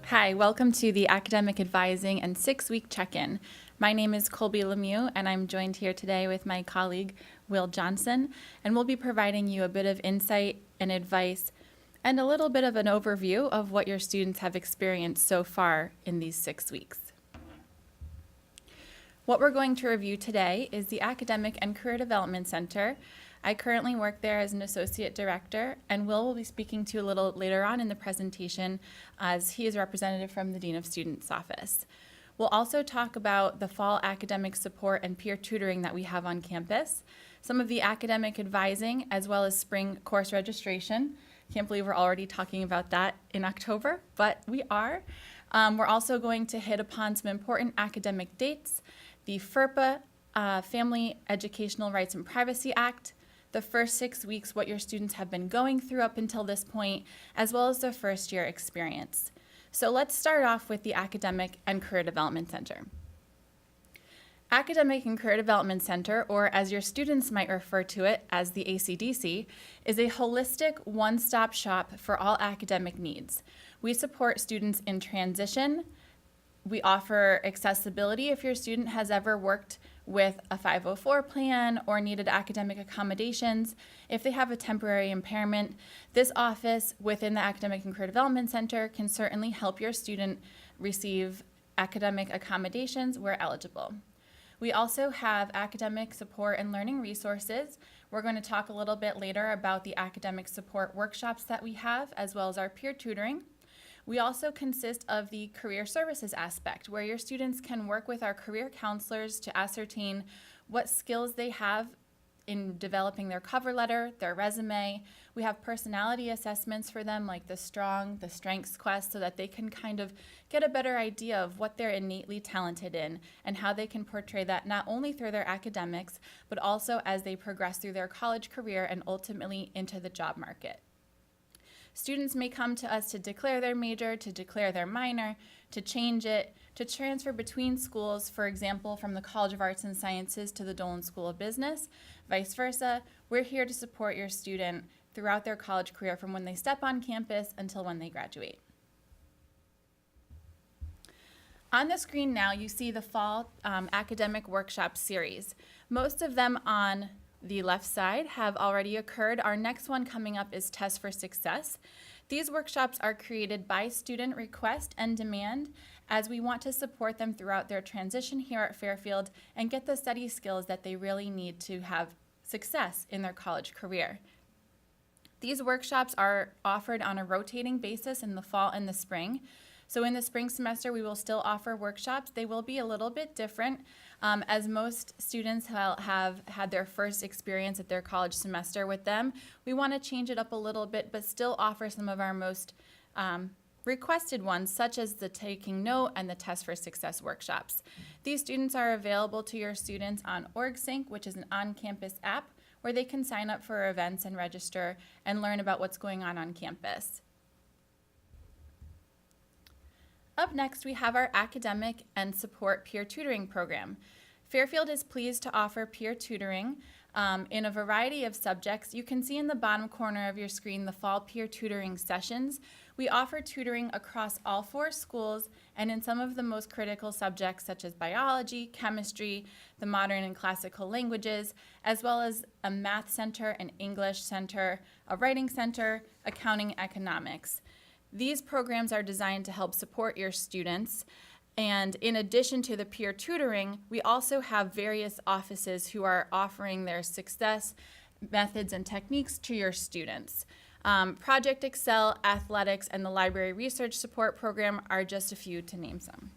Hi, welcome to the Academic Advising and 6-Week Check-In. My name is Colby Lemieux, and I'm joined here today with my colleague, Will Johnson, and we'll be providing you a bit of insight and advice and a little bit of an overview of what your students have experienced so far in these 6 weeks. What we're going to review today is the Academic and Career Development Center. I currently work there as an associate director, and Will be speaking to you a little later on in the presentation as he is a representative from the Dean of Students office. We'll also talk about the fall academic support and peer tutoring that we have on campus, some of the academic advising, as well as spring course registration. Can't believe we're already talking about that in October, but we are. We're also going to hit upon some important academic dates, the FERPA, Family Educational Rights and Privacy Act, the first 6 weeks, what your students have been going through up until this point, as well as their first year experience. So let's start off with the Academic and Career Development Center. Academic and Career Development Center, or as your students might refer to it as the ACDC, is a holistic one-stop shop for all academic needs. We support students in transition. We offer accessibility if your student has ever worked with a 504 plan or needed academic accommodations. If they have a temporary impairment, this office within the Academic and Career Development Center can certainly help your student receive academic accommodations where eligible. We also have academic support and learning resources. We're going to talk a little bit later about the academic support workshops that we have, as well as our peer tutoring. We also consist of the career services aspect, where your students can work with our career counselors to ascertain what skills they have in developing their cover letter, their resume. We have personality assessments for them, like the Strengths Quest, so that they can kind of get a better idea of what they're innately talented in and how they can portray that not only through their academics, but also as they progress through their college career and ultimately into the job market. Students may come to us to declare their major, to declare their minor, to change it, to transfer between schools, for example, from the College of Arts and Sciences to the Dolan School of Business, vice versa. We're here to support your student throughout their college career from when they step on campus until when they graduate. On the screen now, you see the fall academic workshop series. Most of them on the left side have already occurred. Our next one coming up is Test for Success. These workshops are created by student request and demand, as we want to support them throughout their transition here at Fairfield and get the study skills that they really need to have success in their college career. These workshops are offered on a rotating basis in the fall and the spring. So in the spring semester, we will still offer workshops. They will be a little bit different, as most students have had their first experience at their college semester with them. We want to change it up a little bit, but still offer some of our most requested ones, such as the Taking Note and the Test for Success workshops. These students are available to your students on OrgSync, which is an on-campus app, where they can sign up for events and register and learn about what's going on campus. Up next, we have our academic and support peer tutoring program. Fairfield is pleased to offer peer tutoring in a variety of subjects. You can see in the bottom corner of your screen the fall peer tutoring sessions. We offer tutoring across all 4 schools and in some of the most critical subjects such as biology, chemistry, the modern and classical languages, as well as a math center, an English center, a writing center, accounting, economics. These programs are designed to help support your students, and in addition to the peer tutoring, we also have various offices who are offering their success methods and techniques to your students. Project Excel, Athletics, and the Library Research Support Program are just a few to name some.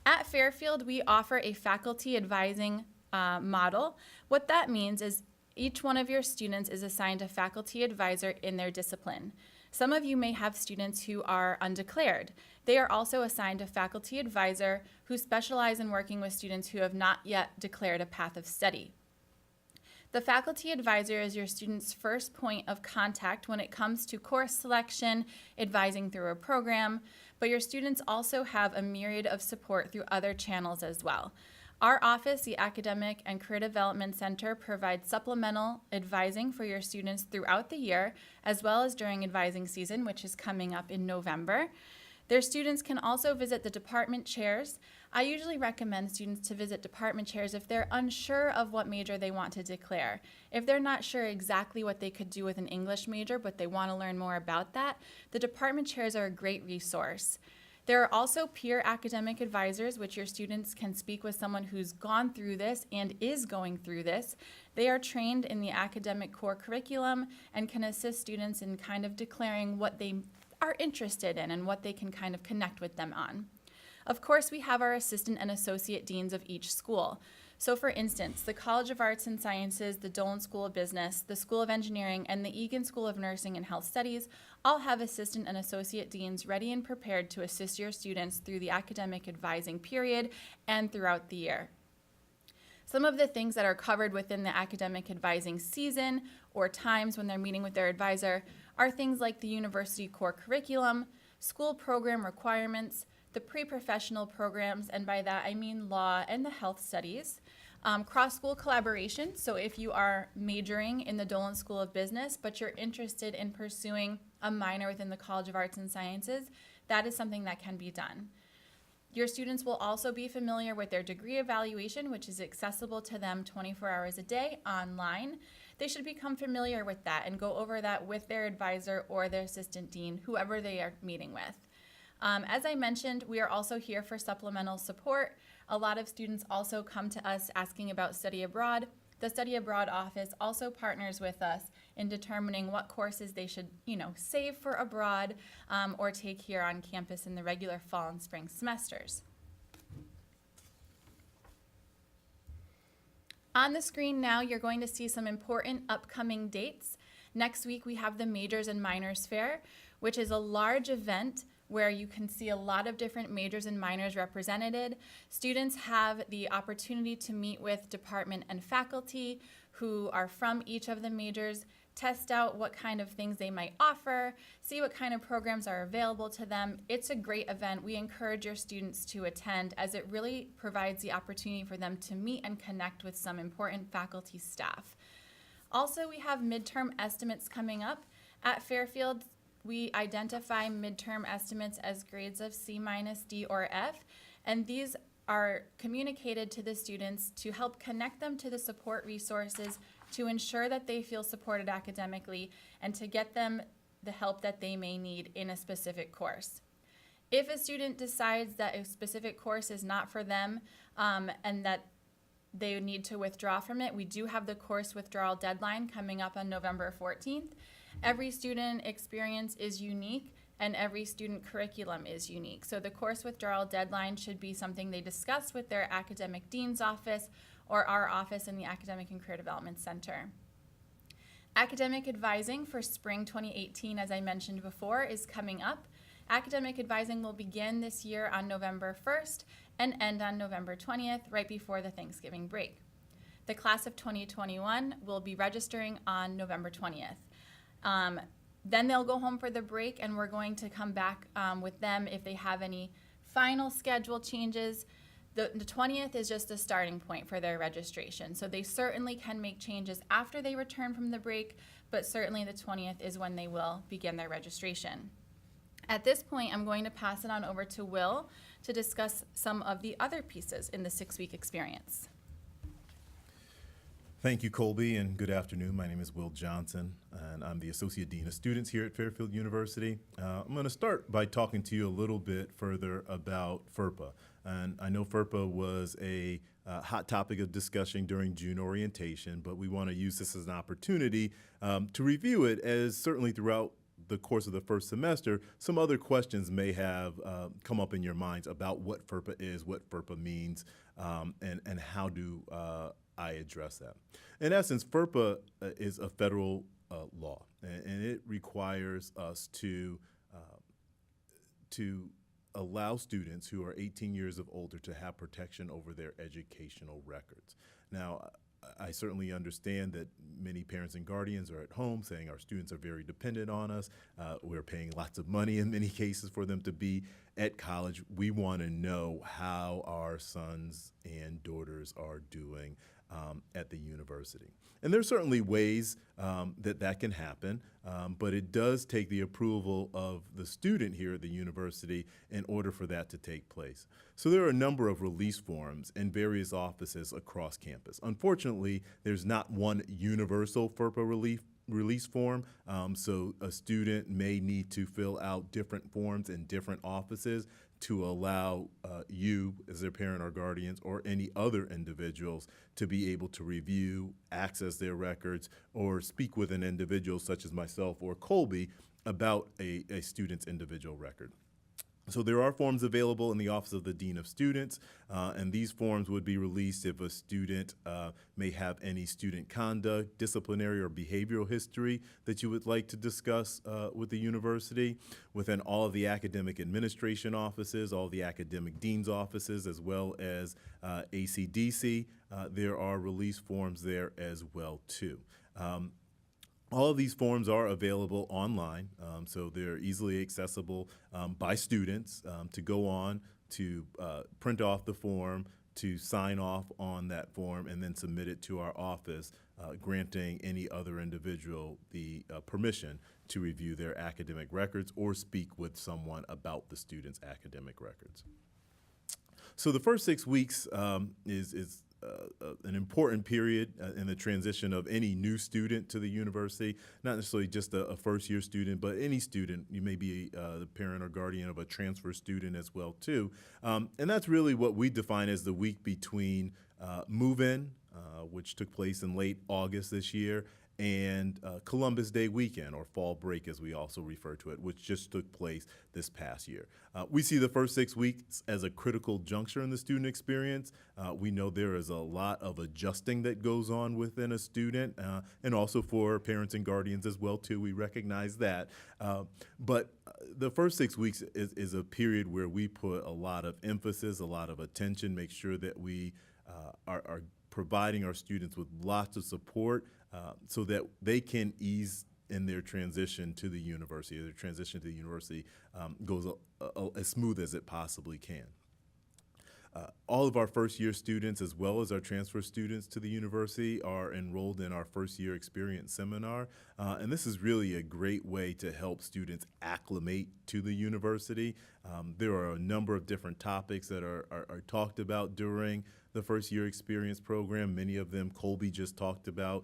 At Fairfield, we offer a faculty advising model. What that means is each one of your students is assigned a faculty advisor in their discipline. Some of you may have students who are undeclared. They are also assigned a faculty advisor who specialize in working with students who have not yet declared a path of study. The faculty advisor is your student's first point of contact when it comes to course selection, advising through a program, but your students also have a myriad of support through other channels as well. Our office, the Academic and Career Development Center, provides supplemental advising for your students throughout the year, as well as during advising season, which is coming up in November. Their students can also visit the department chairs. I usually recommend students to visit department chairs if they're unsure of what major they want to declare. If they're not sure exactly what they could do with an English major, but they want to learn more about that, the department chairs are a great resource. There are also peer academic advisors, which your students can speak with someone who's gone through this and is going through this. They are trained in the academic core curriculum and can assist students in kind of declaring what they are interested in and what they can kind of connect with them on. Of course, we have our assistant and associate deans of each school. So for instance, the College of Arts and Sciences, the Dolan School of Business, the School of Engineering, and the Egan School of Nursing and Health Studies all have assistant and associate deans ready and prepared to assist your students through the academic advising period and throughout the year. Some of the things that are covered within the academic advising season or times when they're meeting with their advisor are things like the university core curriculum, school program requirements, the pre-professional programs, and by that I mean law and the health studies, cross-school collaboration. So if you are majoring in the Dolan School of Business, but you're interested in pursuing a minor within the College of Arts and Sciences, that is something that can be done. Your students will also be familiar with their degree evaluation, which is accessible to them 24 hours a day online. They should become familiar with that and go over that with their advisor or their assistant dean, whoever they are meeting with. As I mentioned, we are also here for supplemental support. A lot of students also come to us asking about study abroad. The Study Abroad office also partners with us in determining what courses they should, save for abroad or take here on campus in the regular fall and spring semesters. On the screen now, you're going to see some important upcoming dates. Next week, we have the Majors and Minors Fair, which is a large event where you can see a lot of different majors and minors represented. Students have the opportunity to meet with department and faculty who are from each of the majors, test out what kind of things they might offer, see what kind of programs are available to them. It's a great event. We encourage your students to attend as it really provides the opportunity for them to meet and connect with some important faculty staff. Also, we have midterm estimates coming up. At Fairfield, we identify midterm estimates as grades of C-, D, or F, and these are communicated to the students to help connect them to the support resources to ensure that they feel supported academically and to get them the help that they may need in a specific course. If a student decides that a specific course is not for them and that they need to withdraw from it, we do have the course withdrawal deadline coming up on November 14th. Every student experience is unique and every student curriculum is unique. So the course withdrawal deadline should be something they discuss with their academic dean's office or our office in the Academic and Career Development Center. Academic advising for spring 2018, as I mentioned before, is coming up. Academic advising will begin this year on November 1st and end on November 20th, right before the Thanksgiving break. The class of 2021 will be registering on November 20th. Then they'll go home for the break, and we're going to come back with them if they have any final schedule changes. The 20th is just a starting point for their registration, so they certainly can make changes after they return from the break, but certainly the 20th is when they will begin their registration. At this point, I'm going to pass it on over to Will to discuss some of the other pieces in the 6-week experience. Thank you, Colby, and good afternoon. My name is Will Johnson, and I'm the Associate Dean of Students here at Fairfield University. I'm going to start by talking to you a little bit further about FERPA. And I know FERPA was a hot topic of discussion during June orientation, but we want to use this as an opportunity to review it, as certainly throughout the course of the first semester, some other questions may have come up in your minds about what FERPA is, what FERPA means, and how do I address that. In essence, FERPA is a federal law, and it requires us to allow students who are 18 years of older to have protection over their educational records. Now, I certainly understand that many parents and guardians are at home saying our students are very dependent on us. We're paying lots of money in many cases for them to be at college. We want to know how our sons and daughters are doing at the university. And there's certainly ways that can happen, but it does take the approval of the student here at the university in order for that to take place. So there are a number of release forms in various offices across campus. Unfortunately, there's not one universal FERPA release form, so a student may need to fill out different forms in different offices to allow you as their parent or guardians or any other individuals to be able to review, access their records, or speak with an individual such as myself or Colby about a student's individual record. So there are forms available in the Office of the Dean of Students, and these forms would be released if a student may have any student conduct, disciplinary, or behavioral history that you would like to discuss with the university. Within all of the academic administration offices, all the academic dean's offices, as well as ACDC, there are release forms there as well, too. All of these forms are available online, so they're easily accessible by students to go on, to print off the form, to sign off on that form, and then submit it to our office, granting any other individual the permission to review their academic records or speak with someone about the student's academic records. So the first 6 weeks is an important period in the transition of any new student to the university, not necessarily just a first-year student, but any student. You may be the parent or guardian of a transfer student as well, too. And that's really what we define as the week between move-in, which took place in late August this year, and Columbus Day weekend, or fall break as we also refer to it, which just took place this past year. We see the first 6 weeks as a critical juncture in the student experience. We know there is a lot of adjusting that goes on within a student, and also for parents and guardians as well too. We recognize that. But the first 6 weeks is a period where we put a lot of emphasis, a lot of attention, make sure that we are providing our students with lots of support so that they can ease in their transition to the university. Their transition to the university goes as smooth as it possibly can. All of our first-year students, as well as our transfer students to the university, are enrolled in our first-year experience seminar, and this is really a great way to help students acclimate to the university. There are a number of different topics that are talked about during the first-year experience program. Many of them Colby just talked about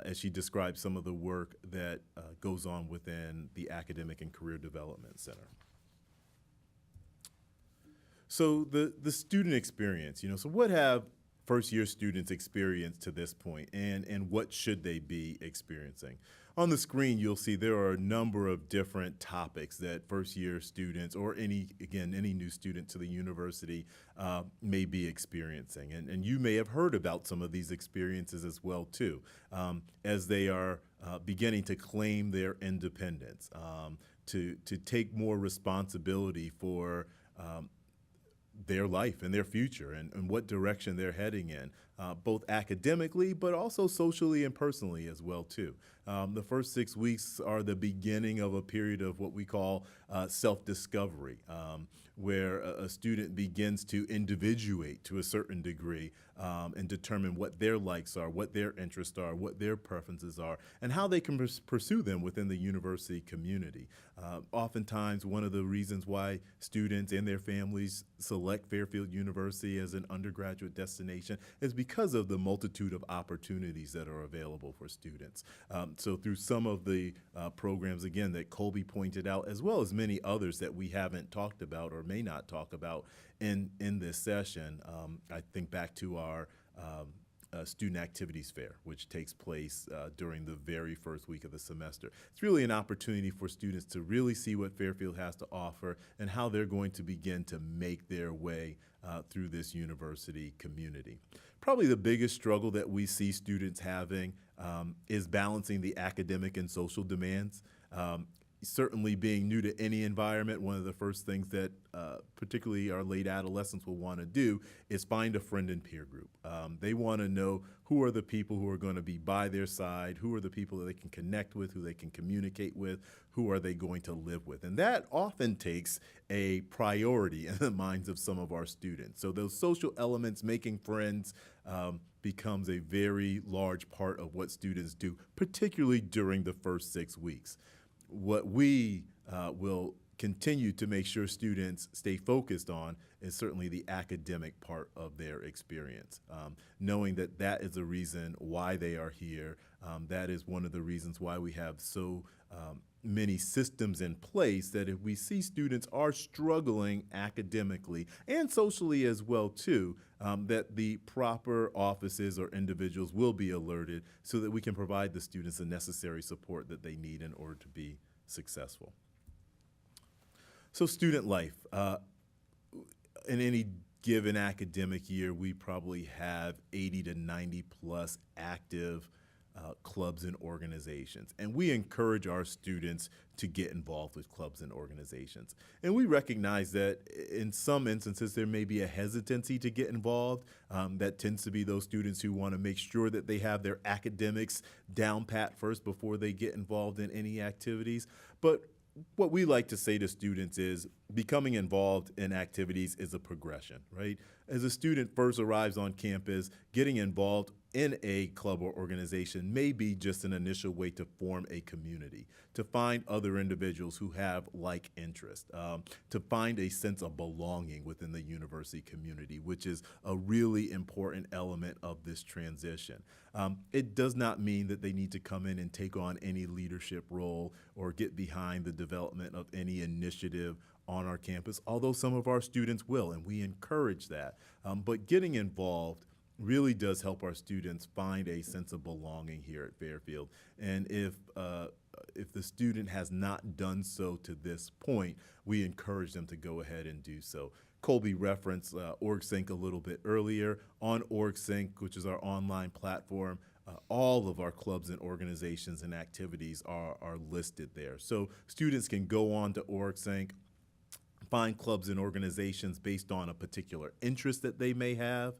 as she described some of the work that goes on within the Academic and Career Development Center. So the student experience, so what have first-year students experienced to this point, and what should they be experiencing? On the screen, you'll see there are a number of different topics that first-year students, or any new student to the university may be experiencing. And you may have heard about some of these experiences as well, too, as they are beginning to claim their independence, to take more responsibility for their life and their future and what direction they're heading in, both academically, but also socially and personally as well, too. The first 6 weeks are the beginning of a period of what we call self-discovery, where a student begins to individuate to a certain degree and determine what their likes are, what their interests are, what their preferences are, and how they can pursue them within the university community. Oftentimes, one of the reasons why students and their families select Fairfield University as an undergraduate destination is because of the multitude of opportunities that are available for students. So through some of the programs, again, that Colby pointed out, as well as many others that we haven't talked about or may not talk about in this session, I think back to our Student Activities Fair, which takes place during the very first week of the semester. It's really an opportunity for students to really see what Fairfield has to offer and how they're going to begin to make their way through this university community. Probably the biggest struggle that we see students having is balancing the academic and social demands. certainly being new to any environment, one of the first things that particularly our late adolescents will want to do is find a friend and peer group. They want to know who are the people who are going to be by their side, who are the people that they can connect with, who they can communicate with, who are they going to live with. And that often takes a priority in the minds of some of our students. So those social elements, making friends, becomes a very large part of what students do, particularly during the first 6 weeks. What we will continue to make sure students stay focused on is certainly the academic part of their experience. Knowing that that is the reason why they are here. That is one of the reasons why we have so many systems in place, that if we see students are struggling academically and socially as well too, that the proper offices or individuals will be alerted so that we can provide the students the necessary support that they need in order to be successful. So student life. In any given academic year, we probably have 80 to 90 plus active clubs and organizations. And we encourage our students to get involved with clubs and organizations. And we recognize that in some instances there may be a hesitancy to get involved. That tends to be those students who want to make sure that they have their academics down pat first before they get involved in any activities. But what we like to say to students is becoming involved in activities is a progression, right? As a student first arrives on campus, getting involved in a club or organization may be just an initial way to form a community, to find other individuals who have like interests, to find a sense of belonging within the university community, which is a really important element of this transition. It does not mean that they need to come in and take on any leadership role or get behind the development of any initiative on our campus, although some of our students will, and we encourage that. But getting involved really does help our students find a sense of belonging here at Fairfield. And if the student has not done so to this point, we encourage them to go ahead and do so. Colby referenced OrgSync a little bit earlier. On OrgSync, which is our online platform, all of our clubs and organizations and activities are listed there. So students can go on to OrgSync, find clubs and organizations based on a particular interest that they may have.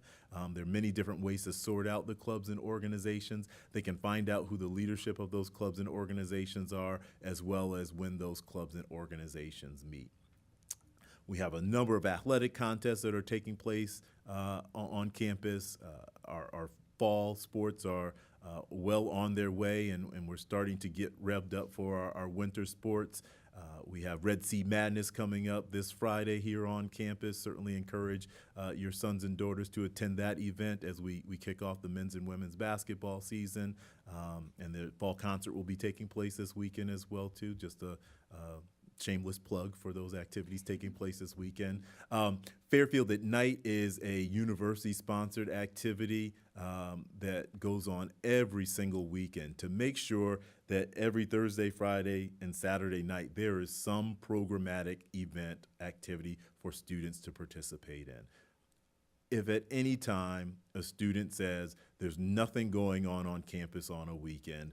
There are many different ways to sort out the clubs and organizations. They can find out who the leadership of those clubs and organizations are, as well as when those clubs and organizations meet. We have a number of athletic contests that are taking place on campus. Our fall sports are well on their way, and we're starting to get revved up for our winter sports. We have Red Sea Madness coming up this Friday here on campus. Certainly encourage your sons and daughters to attend that event as we kick off the men's and women's basketball season. And the fall concert will be taking place this weekend as well, too. Just a shameless plug for those activities taking place this weekend. Fairfield at Night is a university-sponsored activity that goes on every single weekend to make sure that every Thursday, Friday, and Saturday night there is some programmatic event activity for students to participate in. If at any time a student says there's nothing going on campus on a weekend,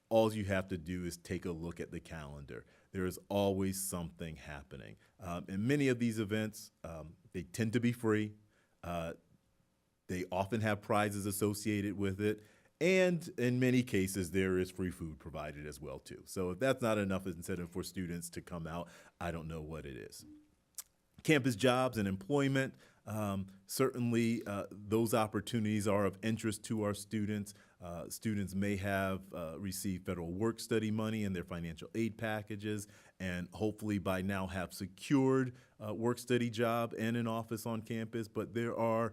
all you have to do is take a look at the calendar. There is always something happening. And many of these events, they tend to be free. They often have prizes associated with it. And in many cases, there is free food provided as well, too. So if that's not enough incentive for students to come out, I don't know what it is. Campus jobs and employment, certainly those opportunities are of interest to our students. Students may have received federal work-study money in their financial aid packages, and hopefully by now have secured a work-study job and an office on campus. But there are,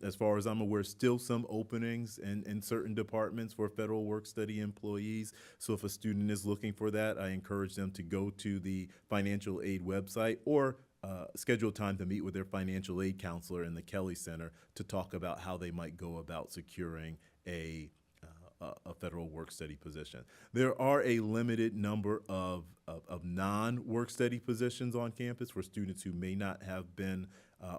as far as I'm aware, still some openings in certain departments for federal work-study employees. So if a student is looking for that, I encourage them to go to the financial aid website or schedule time to meet with their financial aid counselor in the Kelly Center to talk about how they might go about securing a federal work-study position. There are a limited number of non-work-study positions on campus for students who may not have been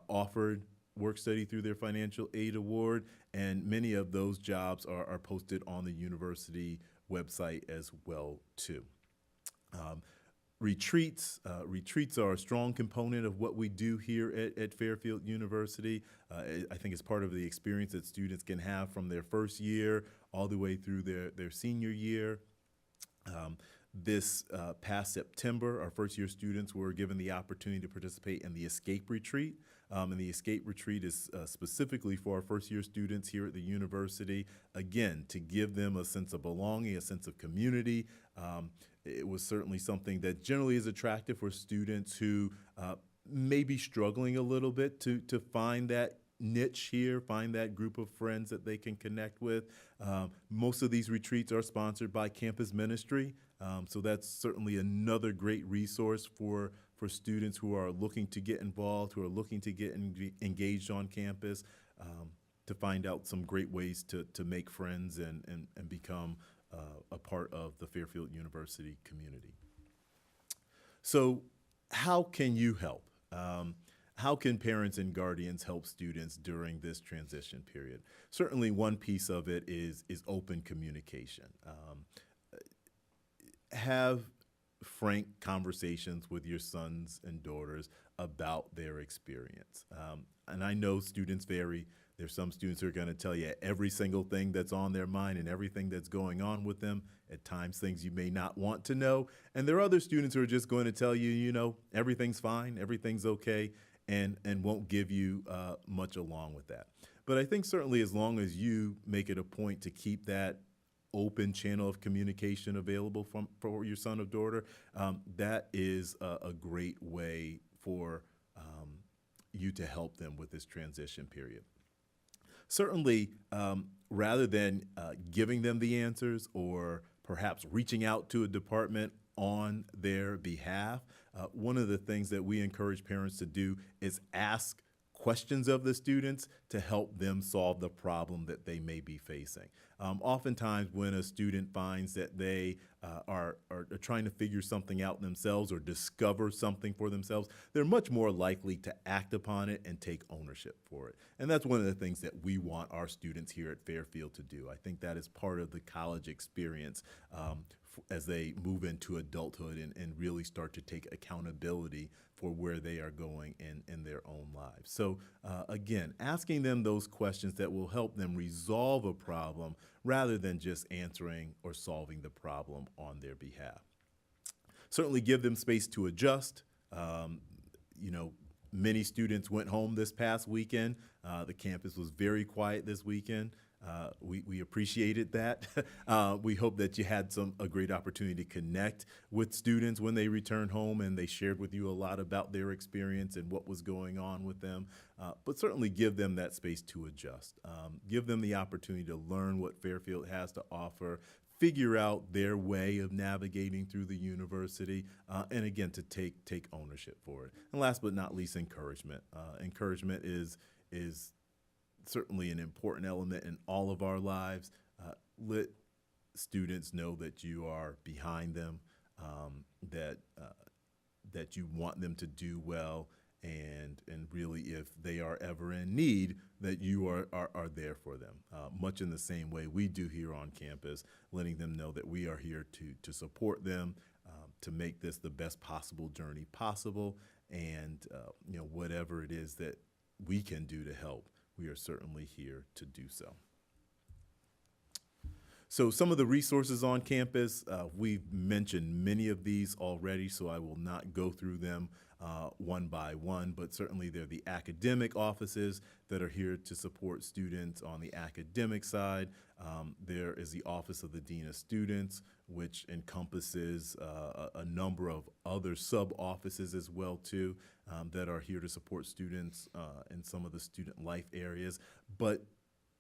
offered work-study through their financial aid award, and many of those jobs are posted on the university website as well, too. Retreats are a strong component of what we do here at Fairfield University. I think it's part of the experience that students can have from their first year all the way through their senior year. This past September, our first year students were given the opportunity to participate in the Escape Retreat. And the Escape Retreat is specifically for our first year students here at the university, again, to give them a sense of belonging, a sense of community. It was certainly something that generally is attractive for students who may be struggling a little bit to find that niche here, find that group of friends that they can connect with. Most of these retreats are sponsored by campus ministry, so that's certainly another great resource for students who are looking to get involved, who are looking to get engaged on campus, to find out some great ways to make friends and become a part of the Fairfield University community. So how can you help? How can parents and guardians help students during this transition period? Certainly one piece of it is open communication. Have frank conversations with your sons and daughters about their experience. And I know students vary. There's some students who are going to tell you every single thing that's on their mind and everything that's going on with them, at times things you may not want to know. And there are other students who are just going to tell you, you know, everything's fine, everything's okay, and won't give you much along with that. But I think certainly as long as you make it a point to keep that open channel of communication available for your son or daughter, that is a great way for you to help them with this transition period. Certainly, rather than giving them the answers or perhaps reaching out to a department on their behalf, one of the things that we encourage parents to do is ask questions of the students to help them solve the problem that they may be facing. Oftentimes when a student finds that they are trying to figure something out themselves or discover something for themselves, they're much more likely to act upon it and take ownership for it. And that's one of the things that we want our students here at Fairfield to do. I think that is part of the college experience as they move into adulthood and really start to take accountability for where they are going in their own lives. So again, asking them those questions that will help them resolve a problem rather than just answering or solving the problem on their behalf. Certainly give them space to adjust. You know, many students went home this past weekend. The campus was very quiet this weekend. We appreciated that. We hope that you had a great opportunity to connect with students when they returned home and they shared with you a lot about their experience and what was going on with them. But certainly give them that space to adjust. Give them the opportunity to learn what Fairfield has to offer, figure out their way of navigating through the university, and again, to take ownership for it. And last but not least, encouragement. Encouragement is certainly an important element in all of our lives. Let students know that you are behind them, that you want them to do well, and really if they are ever in need, that you are there for them, much in the same way we do here on campus, letting them know that we are here to support them, to make this the best possible journey possible, and you know, whatever it is that we can do to help, we are certainly here to do so. So some of the resources on campus, we've mentioned many of these already, so I will not go through them one by one, but certainly they're the academic offices that are here to support students on the academic side. There is the Office of the Dean of Students, which encompasses a number of other sub-offices as well too, that are here to support students in some of the student life areas. But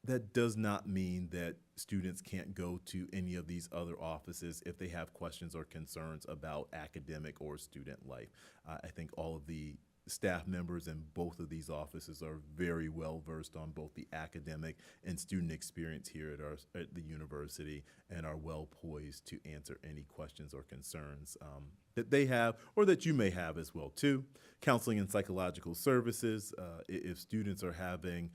that does not mean that students can't go to any of these other offices if they have questions or concerns about academic or student life. I think all of the staff members in both of these offices are very well versed on both the academic and student experience here at the university, and are well poised to answer any questions or concerns that they have or that you may have as well too. Counseling and psychological services, if students are having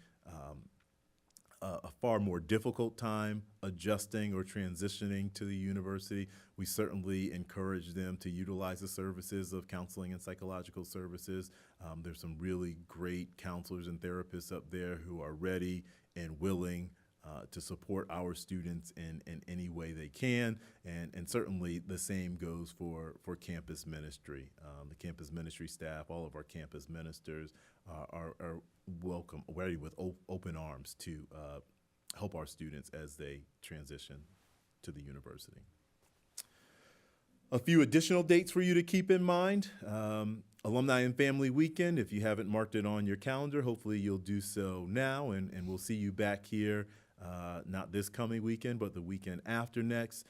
a far more difficult time adjusting or transitioning to the university, we certainly encourage them to utilize the services of counseling and psychological services. There's some really great counselors and therapists up there who are ready and willing to support our students in any way they can, and certainly the same goes for campus ministry. The campus ministry staff, all of our campus ministers are welcome, ready with open arms to help our students as they transition to the university. A few additional dates for you to keep in mind. Alumni and Family Weekend, if you haven't marked it on your calendar, hopefully you'll do so now, and we'll see you back here not this coming weekend, but the weekend after next.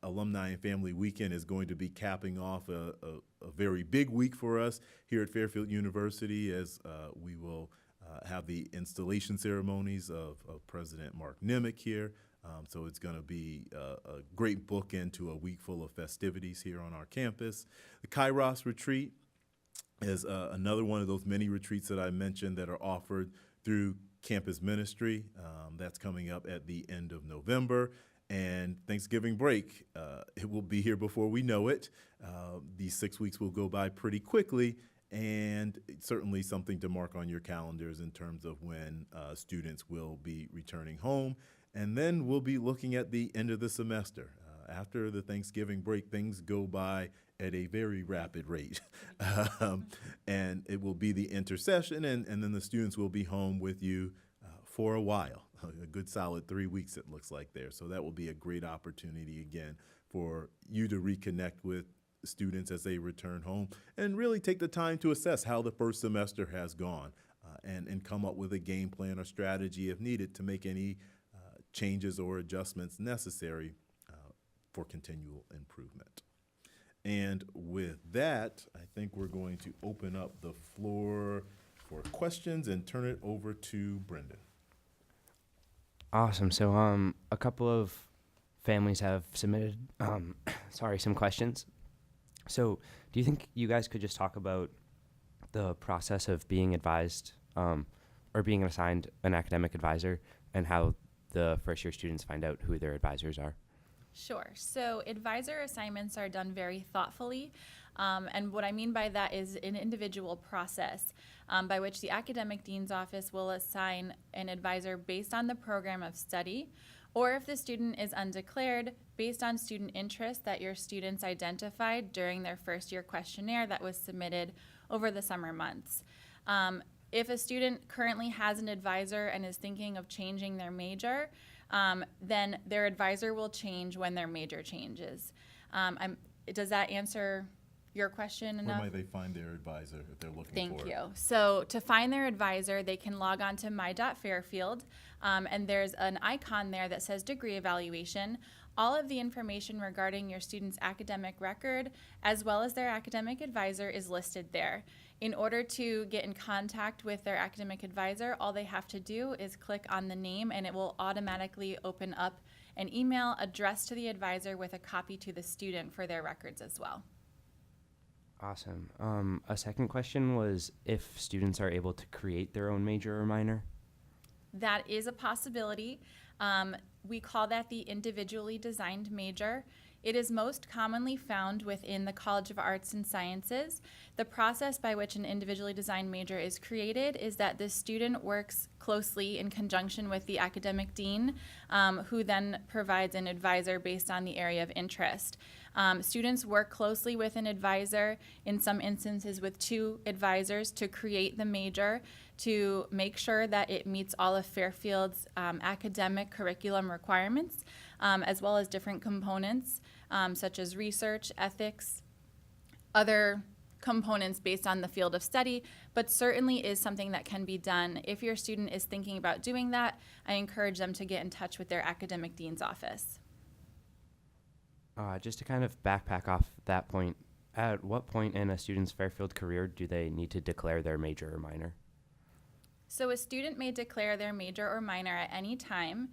Alumni and Family Weekend is going to be capping off a very big week for us here at Fairfield University, as we will have the installation ceremonies of President Mark Nimick here. So it's going to be a great bookend to a week full of festivities here on our campus. The Kairos Retreat is another one of those many retreats that I mentioned that are offered through campus ministry. That's coming up at the end of November. And Thanksgiving break, it will be here before we know it. These 6 weeks will go by pretty quickly, and it's certainly something to mark on your calendars in terms of when students will be returning home. And then we'll be looking at the end of the semester. After the Thanksgiving break, things go by at a very rapid rate. And it will be the intercession, and then the students will be home with you for a while, a good solid 3 weeks it looks like there. So that will be a great opportunity again for you to reconnect with students as they return home and really take the time to assess how the first semester has gone and come up with a game plan or strategy if needed to make any changes or adjustments necessary for continual improvement. And with that, I think we're going to open up the floor for questions and turn it over to Brendan. Awesome. So a couple of families have submitted some questions. So do you think you guys could just talk about the process of being advised or being assigned an academic advisor and how the first year students find out who their advisors are? Sure. So advisor assignments are done very thoughtfully. And what I mean by that is an individual process by which the academic dean's office will assign an advisor based on the program of study, or if the student is undeclared, based on student interest that your students identified during their first year questionnaire that was submitted over the summer months. If a student currently has an advisor and is thinking of changing their major, then their advisor will change when their major changes. Does that answer your question enough? Where might they find their advisor if they're looking for it? Thank you. So to find their advisor, they can log on to my.fairfield, and there's an icon there that says degree evaluation. All of the information regarding your student's academic record, as well as their academic advisor, is listed there. In order to get in contact with their academic advisor, all they have to do is click on the name, and it will automatically open up an email addressed to the advisor with a copy to the student for their records as well. Awesome. A second question was if students are able to create their own major or minor. That is a possibility. We call that the individually designed major. It is most commonly found within the College of Arts and Sciences. The process by which an individually designed major is created is that the student works closely in conjunction with the academic dean, who then provides an advisor based on the area of interest. Students work closely with an advisor, in some instances with two advisors, to create the major, to make sure that it meets all of Fairfield's academic curriculum requirements, as well as different components such as research, ethics, other components based on the field of study, but certainly is something that can be done. If your student is thinking about doing that, I encourage them to get in touch with their academic dean's office. Just to kind of backpack off that point, at what point in a student's Fairfield career do they need to declare their major or minor? So a student may declare their major or minor at any time.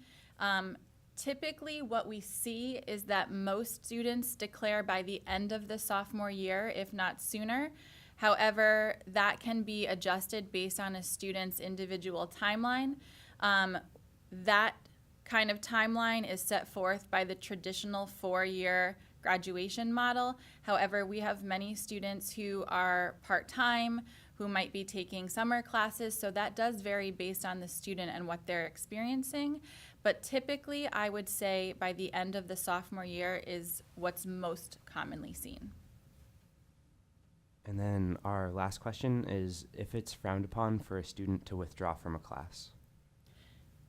Typically, what we see is that most students declare by the end of the sophomore year, if not sooner. However, that can be adjusted based on a student's individual timeline. That kind of timeline is set forth by the traditional 4-year graduation model. However, we have many students who are part-time, who might be taking summer classes, so that does vary based on the student and what they're experiencing. But typically, I would say by the end of the sophomore year is what's most commonly seen. And then our last question is if it's frowned upon for a student to withdraw from a class.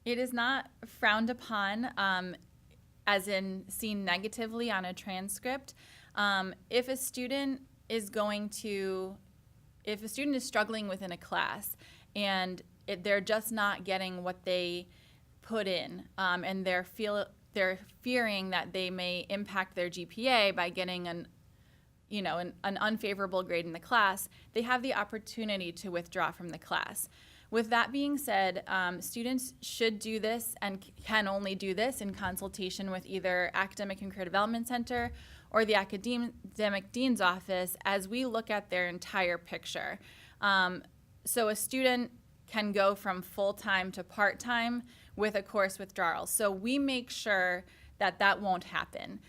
It is not frowned upon, as in seen negatively on a transcript. If a student is struggling within a class and they're just not getting what they put in, and they're fearing that they may impact their GPA by getting an unfavorable grade in the class, they have the opportunity to withdraw from the class. With that being said, students should do this and can only do this in consultation with either Academic and Career Development Center or the Academic Dean's Office as we look at their entire picture. So a student can go from full-time to part-time with a course withdrawal. So we make sure that that won't happen.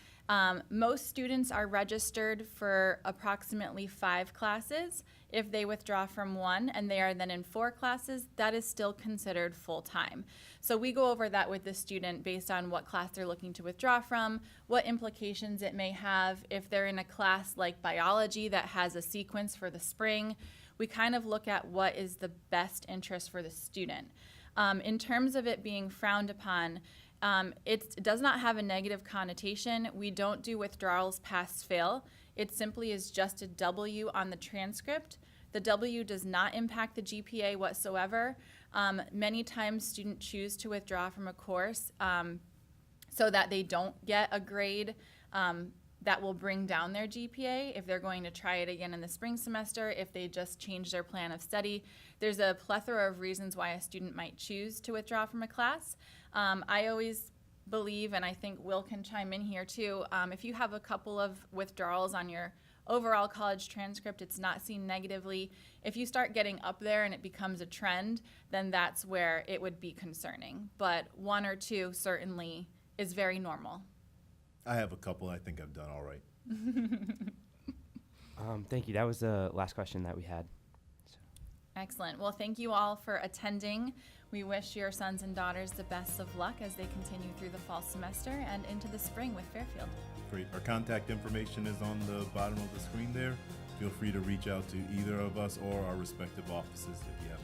Most students are registered for approximately 5 classes. If they withdraw from 1 and they are then in 4 classes, that is still considered full-time. So we go over that with the student based on what class they're looking to withdraw from, what implications it may have. If they're in a class like biology that has a sequence for the spring, we kind of look at what is the best interest for the student. In terms of it being frowned upon, it does not have a negative connotation. We don't do withdrawals pass-fail. It simply is just a W on the transcript. The W does not impact the GPA whatsoever. Many times students choose to withdraw from a course so that they don't get a grade that will bring down their GPA if they're going to try it again in the spring semester, if they just change their plan of study. There's a plethora of reasons why a student might choose to withdraw from a class. I always believe, and I think Will can chime in here too, if you have a couple of withdrawals on your overall college transcript, it's not seen negatively. If you start getting up there and it becomes a trend, then that's where it would be concerning. But 1 or 2 certainly is very normal. I have a couple. I think I've done all right. Thank you. That was the last question that we had. Excellent. Well, thank you all for attending. We wish your sons and daughters the best of luck as they continue through the fall semester and into the spring with Fairfield. Great. Our contact information is on the bottom of the screen there. Feel free to reach out to either of us or our respective offices if you have